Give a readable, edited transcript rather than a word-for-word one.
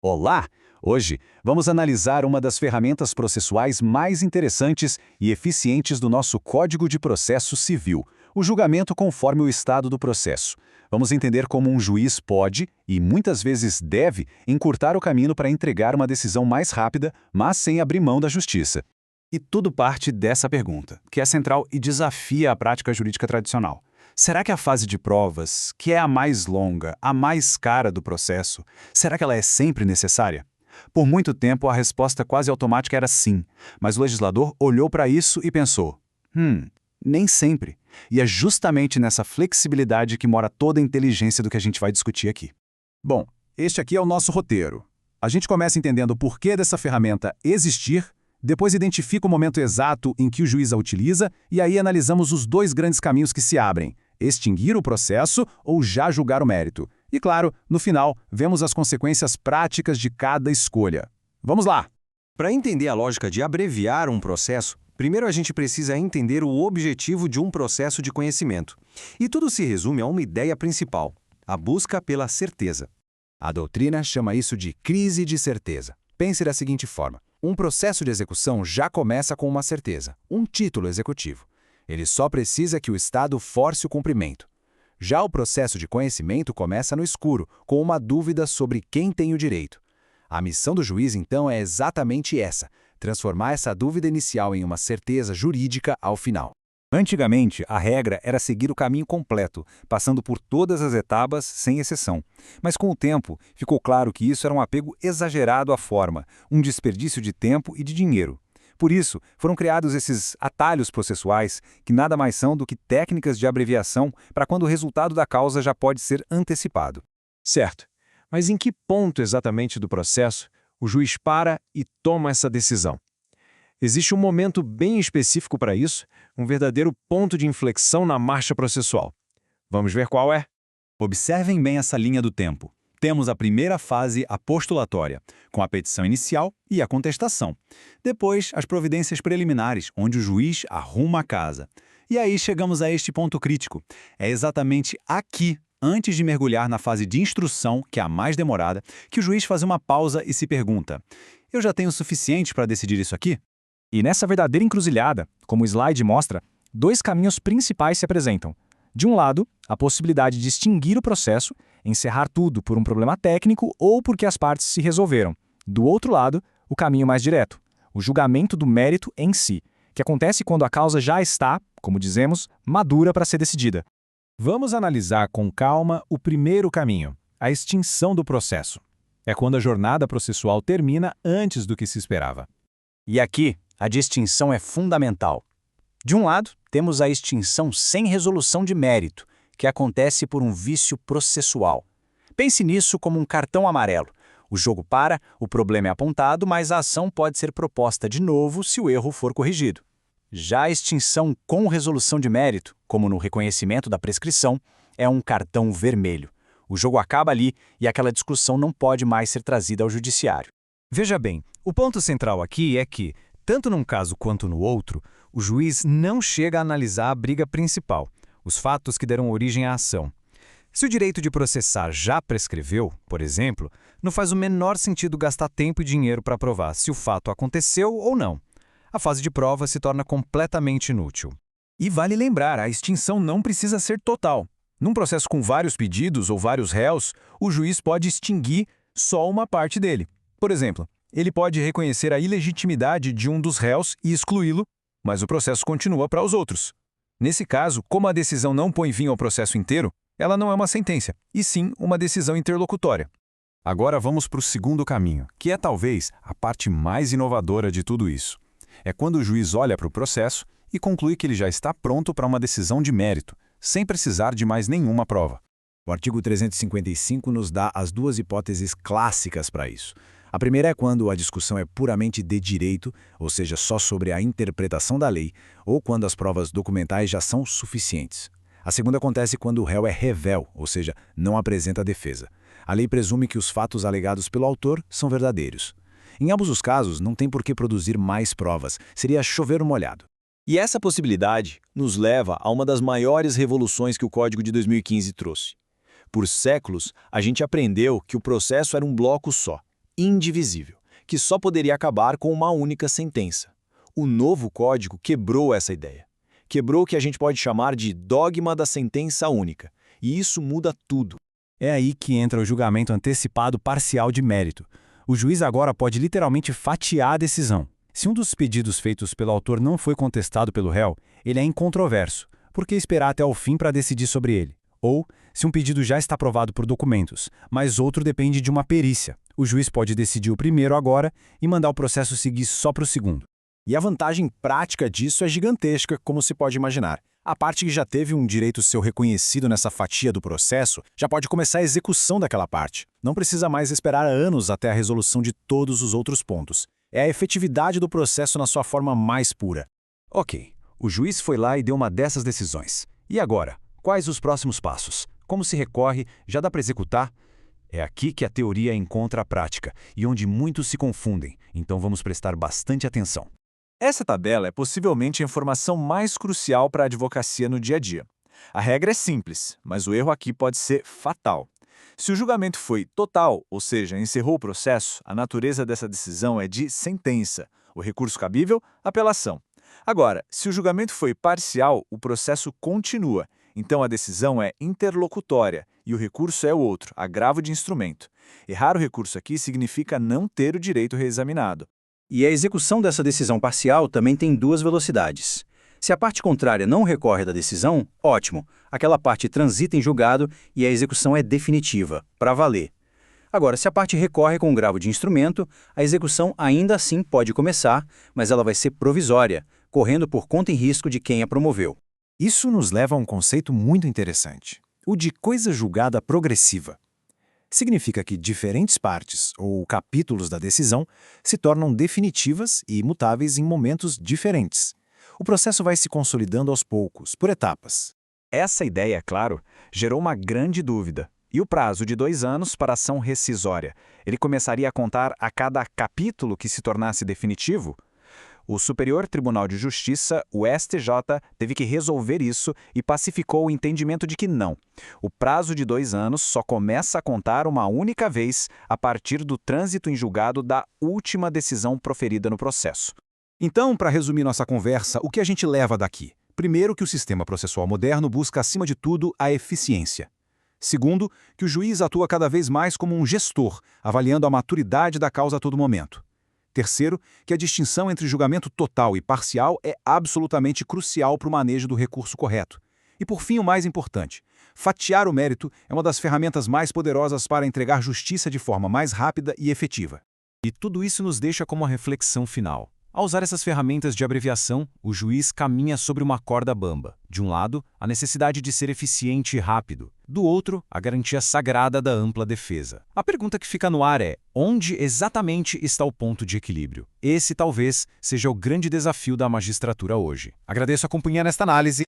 Olá! Hoje vamos analisar uma das ferramentas processuais mais interessantes e eficientes do nosso Código de Processo Civil, o julgamento conforme o estado do processo. Vamos entender como um juiz pode, e muitas vezes deve, encurtar o caminho para entregar uma decisão mais rápida, mas sem abrir mão da justiça. E tudo parte dessa pergunta, que é central e desafia a prática jurídica tradicional. Será que a fase de provas, que é a mais longa, a mais cara do processo, será que ela é sempre necessária? Por muito tempo, a resposta quase automática era sim, mas o legislador olhou para isso e pensou: nem sempre. E é justamente nessa flexibilidade que mora toda a inteligência do que a gente vai discutir aqui. Bom, este aqui é o nosso roteiro. A gente começa entendendo o porquê dessa ferramenta existir, depois identifica o momento exato em que o juiz a utiliza e aí analisamos os dois grandes caminhos que se abrem: extinguir o processo ou já julgar o mérito. E claro, no final, vemos as consequências práticas de cada escolha. Vamos lá! Para entender a lógica de abreviar um processo, primeiro a gente precisa entender o objetivo de um processo de conhecimento. E tudo se resume a uma ideia principal: a busca pela certeza. A doutrina chama isso de crise de certeza. Pense da seguinte forma: um processo de execução já começa com uma certeza, um título executivo. Ele só precisa que o Estado force o cumprimento. Já o processo de conhecimento começa no escuro, com uma dúvida sobre quem tem o direito. A missão do juiz, então, é exatamente essa: transformar essa dúvida inicial em uma certeza jurídica ao final. Antigamente, a regra era seguir o caminho completo, passando por todas as etapas, sem exceção. Mas com o tempo, ficou claro que isso era um apego exagerado à forma, um desperdício de tempo e de dinheiro. Por isso, foram criados esses atalhos processuais, que nada mais são do que técnicas de abreviação para quando o resultado da causa já pode ser antecipado. Certo. Mas em que ponto exatamente do processo o juiz para e toma essa decisão? Existe um momento bem específico para isso, um verdadeiro ponto de inflexão na marcha processual. Vamos ver qual é? Observem bem essa linha do tempo. Temos a primeira fase, a postulatória, com a petição inicial e a contestação. Depois, as providências preliminares, onde o juiz arruma a casa. E aí chegamos a este ponto crítico. É exatamente aqui, antes de mergulhar na fase de instrução, que é a mais demorada, que o juiz faz uma pausa e se pergunta: eu já tenho o suficiente para decidir isso aqui? E nessa verdadeira encruzilhada, como o slide mostra, dois caminhos principais se apresentam. De um lado, a possibilidade de extinguir o processo, encerrar tudo por um problema técnico ou porque as partes se resolveram. Do outro lado, o caminho mais direto, o julgamento do mérito em si, que acontece quando a causa já está, como dizemos, madura para ser decidida. Vamos analisar com calma o primeiro caminho, a extinção do processo. É quando a jornada processual termina antes do que se esperava. E aqui, a distinção é fundamental. De um lado, temos a extinção sem resolução de mérito, que acontece por um vício processual. Pense nisso como um cartão amarelo. O jogo para, o problema é apontado, mas a ação pode ser proposta de novo se o erro for corrigido. Já a extinção com resolução de mérito, como no reconhecimento da prescrição, é um cartão vermelho. O jogo acaba ali e aquela discussão não pode mais ser trazida ao judiciário. Veja bem, o ponto central aqui é que, tanto num caso quanto no outro, o juiz não chega a analisar a briga principal, os fatos que deram origem à ação. Se o direito de processar já prescreveu, por exemplo, não faz o menor sentido gastar tempo e dinheiro para provar se o fato aconteceu ou não. A fase de prova se torna completamente inútil. E vale lembrar, a extinção não precisa ser total. Num processo com vários pedidos ou vários réus, o juiz pode extinguir só uma parte dele. Por exemplo, ele pode reconhecer a ilegitimidade de um dos réus e excluí-lo, mas o processo continua para os outros. Nesse caso, como a decisão não põe fim ao processo inteiro, ela não é uma sentença, e sim uma decisão interlocutória. Agora vamos para o segundo caminho, que é talvez a parte mais inovadora de tudo isso. É quando o juiz olha para o processo e conclui que ele já está pronto para uma decisão de mérito, sem precisar de mais nenhuma prova. O artigo 355 nos dá as duas hipóteses clássicas para isso. A primeira é quando a discussão é puramente de direito, ou seja, só sobre a interpretação da lei, ou quando as provas documentais já são suficientes. A segunda acontece quando o réu é revel, ou seja, não apresenta defesa. A lei presume que os fatos alegados pelo autor são verdadeiros. Em ambos os casos, não tem por que produzir mais provas, seria chover no molhado. E essa possibilidade nos leva a uma das maiores revoluções que o Código de 2015 trouxe. Por séculos, a gente aprendeu que o processo era um bloco só. indivisível, que só poderia acabar com uma única sentença. O novo código quebrou essa ideia. Quebrou o que a gente pode chamar de dogma da sentença única. E isso muda tudo. É aí que entra o julgamento antecipado parcial de mérito. O juiz agora pode literalmente fatiar a decisão. Se um dos pedidos feitos pelo autor não foi contestado pelo réu, ele é incontroverso. Por que esperar até o fim para decidir sobre ele? Ou, se um pedido já está aprovado por documentos, mas outro depende de uma perícia, o juiz pode decidir o primeiro agora e mandar o processo seguir só para o segundo. E a vantagem prática disso é gigantesca, como se pode imaginar. A parte que já teve um direito seu reconhecido nessa fatia do processo já pode começar a execução daquela parte. Não precisa mais esperar anos até a resolução de todos os outros pontos. É a efetividade do processo na sua forma mais pura. Ok, o juiz foi lá e deu uma dessas decisões. E agora? Quais os próximos passos? Como se recorre? Já dá para executar? É aqui que a teoria encontra a prática e onde muitos se confundem, então vamos prestar bastante atenção. Essa tabela é possivelmente a informação mais crucial para a advocacia no dia a dia. A regra é simples, mas o erro aqui pode ser fatal. Se o julgamento foi total, ou seja, encerrou o processo, a natureza dessa decisão é de sentença. O recurso cabível, apelação. Agora, se o julgamento foi parcial, o processo continua. Então a decisão é interlocutória e o recurso é o outro, agravo de instrumento. Errar o recurso aqui significa não ter o direito reexaminado. E a execução dessa decisão parcial também tem duas velocidades. Se a parte contrária não recorre da decisão, ótimo, aquela parte transita em julgado e a execução é definitiva, para valer. Agora, se a parte recorre com um gravo de instrumento, a execução ainda assim pode começar, mas ela vai ser provisória, correndo por conta e risco de quem a promoveu. Isso nos leva a um conceito muito interessante, o de coisa julgada progressiva. Significa que diferentes partes ou capítulos da decisão se tornam definitivas e imutáveis em momentos diferentes. O processo vai se consolidando aos poucos, por etapas. Essa ideia, é claro, gerou uma grande dúvida. E o prazo de 2 anos para ação rescisória? Ele começaria a contar a cada capítulo que se tornasse definitivo? O Superior Tribunal de Justiça, o STJ, teve que resolver isso e pacificou o entendimento de que não. O prazo de 2 anos só começa a contar uma única vez a partir do trânsito em julgado da última decisão proferida no processo. Então, para resumir nossa conversa, o que a gente leva daqui? Primeiro, que o sistema processual moderno busca, acima de tudo, a eficiência. Segundo, que o juiz atua cada vez mais como um gestor, avaliando a maturidade da causa a todo momento. Terceiro, que a distinção entre julgamento total e parcial é absolutamente crucial para o manejo do recurso correto. E por fim, o mais importante, fatiar o mérito é uma das ferramentas mais poderosas para entregar justiça de forma mais rápida e efetiva. E tudo isso nos deixa como uma reflexão final. Ao usar essas ferramentas de abreviação, o juiz caminha sobre uma corda bamba. De um lado, a necessidade de ser eficiente e rápido. Do outro, a garantia sagrada da ampla defesa. A pergunta que fica no ar é: onde exatamente está o ponto de equilíbrio? Esse talvez seja o grande desafio da magistratura hoje. Agradeço a companhia nesta análise.